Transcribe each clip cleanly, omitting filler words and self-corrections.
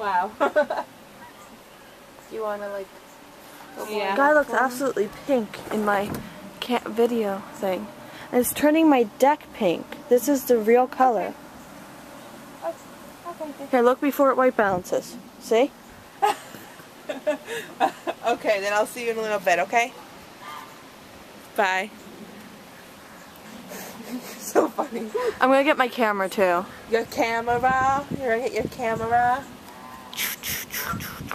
Wow. Do you want to like? Yeah. The guy looks absolutely pink in my video thing. And it's turning my deck pink. This is the real color. Okay. Here, look before it white balances. See? Okay, then I'll see you in a little bit, okay? Bye. So funny. I'm gonna get my camera too. Your camera? You're gonna get your camera?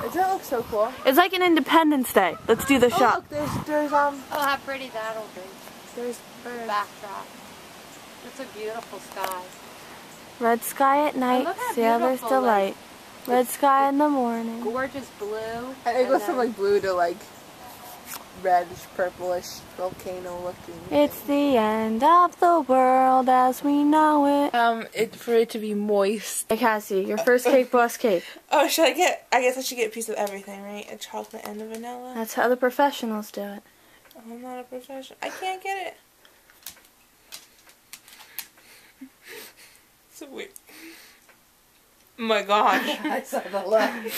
Does that look so cool? It's like an Independence Day. Let's do the shot. Look, there's Oh, how pretty that'll be. there's birds. Backdrop. It's a beautiful sky. Red sky at night, look how sailor's beautiful, delight. Red sky in the morning. Gorgeous blue. And it goes from like blue to like reddish, purplish, volcano looking. It's the end of the world as we know it. For it to be moist. Hey Cassie, your first cake, boss cake. Oh, should I get? I guess I should get a piece of everything, right? A chocolate and a vanilla. That's how the professionals do it. I'm not a professional. I can't get it. So weird. Oh my gosh. I saw the look.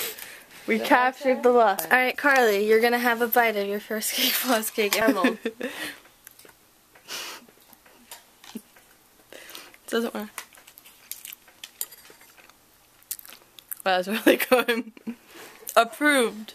We captured the look. Alright, Carly, you're gonna have a bite of your first cake, boss cake. Caramel. Doesn't work. Wow, that's really good. Approved.